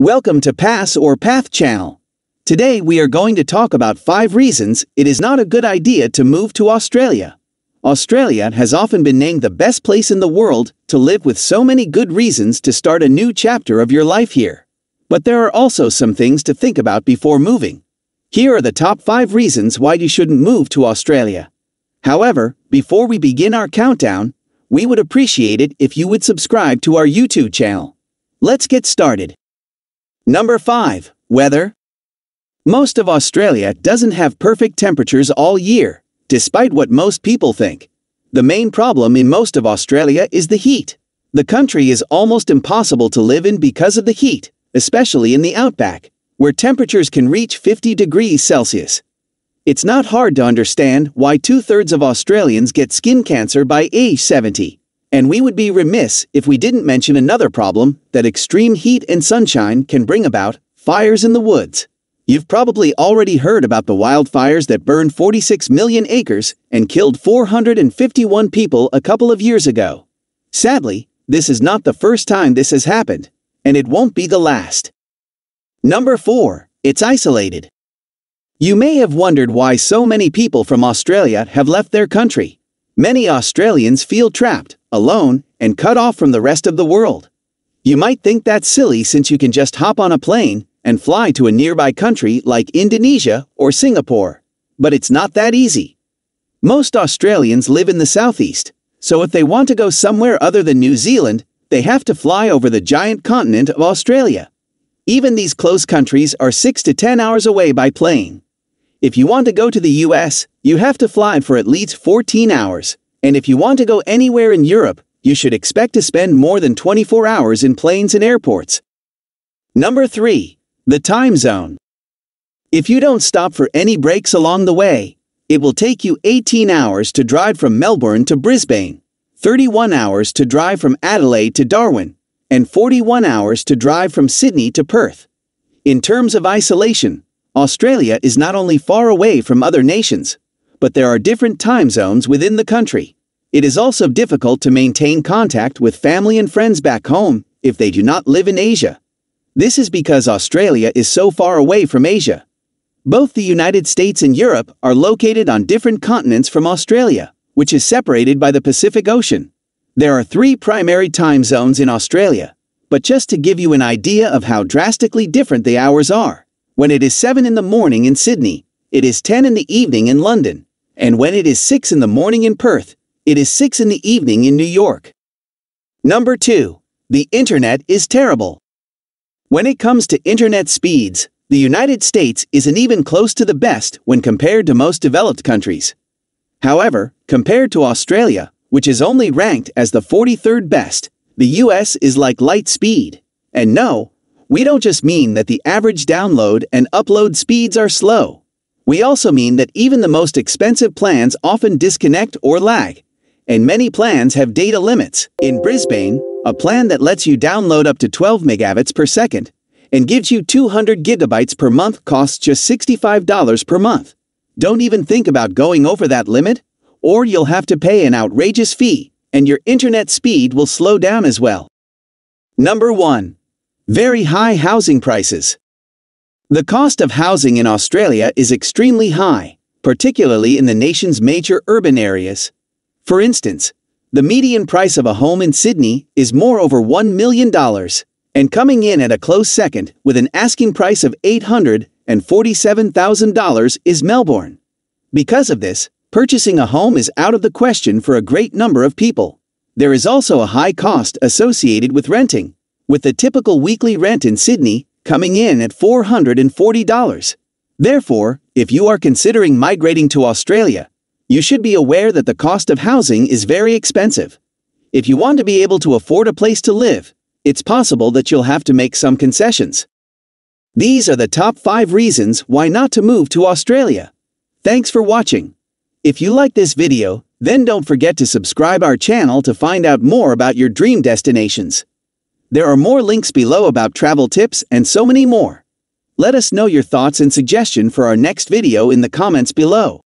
Welcome to Pass or Path channel. Today we are going to talk about 5 reasons it is not a good idea to move to Australia. Australia has often been named the best place in the world to live, with so many good reasons to start a new chapter of your life here. But there are also some things to think about before moving. Here are the top 5 reasons why you shouldn't move to Australia. However, before we begin our countdown, we would appreciate it if you would subscribe to our YouTube channel. Let's get started. Number 5. Weather. Most of Australia doesn't have perfect temperatures all year, despite what most people think. The main problem in most of Australia is the heat. The country is almost impossible to live in because of the heat, especially in the outback, where temperatures can reach 50 degrees Celsius. It's not hard to understand why 2/3 of Australians get skin cancer by age 70. And we would be remiss if we didn't mention another problem that extreme heat and sunshine can bring about: fires in the woods. You've probably already heard about the wildfires that burned 46 million acres and killed 451 people a couple of years ago. Sadly, this is not the first time this has happened, and it won't be the last. Number 4. It's isolated. You may have wondered why so many people from Australia have left their country. Many Australians feel trapped, alone, and cut off from the rest of the world. You might think that's silly, since you can just hop on a plane and fly to a nearby country like Indonesia or Singapore. But it's not that easy. Most Australians live in the southeast, so if they want to go somewhere other than New Zealand, they have to fly over the giant continent of Australia. Even these close countries are 6 to 10 hours away by plane. If you want to go to the US, you have to fly for at least 14 hours. And if you want to go anywhere in Europe, you should expect to spend more than 24 hours in planes and airports. Number 3. The time zone. If you don't stop for any breaks along the way, it will take you 18 hours to drive from Melbourne to Brisbane, 31 hours to drive from Adelaide to Darwin, and 41 hours to drive from Sydney to Perth. In terms of isolation, Australia is not only far away from other nations, but there are different time zones within the country. It is also difficult to maintain contact with family and friends back home if they do not live in Asia. This is because Australia is so far away from Asia. Both the United States and Europe are located on different continents from Australia, which is separated by the Pacific Ocean. There are 3 primary time zones in Australia, but just to give you an idea of how drastically different the hours are, when it is 7 in the morning in Sydney, it is 10 in the evening in London, and when it is 6 in the morning in Perth, it is 6 in the evening in New York. Number 2. The internet is terrible. When it comes to internet speeds, the United States isn't even close to the best when compared to most developed countries. However, compared to Australia, which is only ranked as the 43rd best, the US is like light speed. And no, we don't just mean that the average download and upload speeds are slow. We also mean that even the most expensive plans often disconnect or lag, and many plans have data limits. In Brisbane, a plan that lets you download up to 12 megabits per second and gives you 200 gigabytes per month costs just $65 per month. Don't even think about going over that limit, or you'll have to pay an outrageous fee, and your internet speed will slow down as well. Number 1. Very high housing prices. The cost of housing in Australia is extremely high, particularly in the nation's major urban areas. For instance, the median price of a home in Sydney is more over $1 million, and coming in at a close second with an asking price of $847,000 is Melbourne. Because of this, purchasing a home is out of the question for a great number of people. There is also a high cost associated with renting, with the typical weekly rent in Sydney coming in at $440. Therefore, if you are considering migrating to Australia, you should be aware that the cost of housing is very expensive. If you want to be able to afford a place to live, it's possible that you'll have to make some concessions. These are the top 5 reasons why not to move to Australia. Thanks for watching. If you like this video, then don't forget to subscribe our channel to find out more about your dream destinations. There are more links below about travel tips and so many more. Let us know your thoughts and suggestion for our next video in the comments below.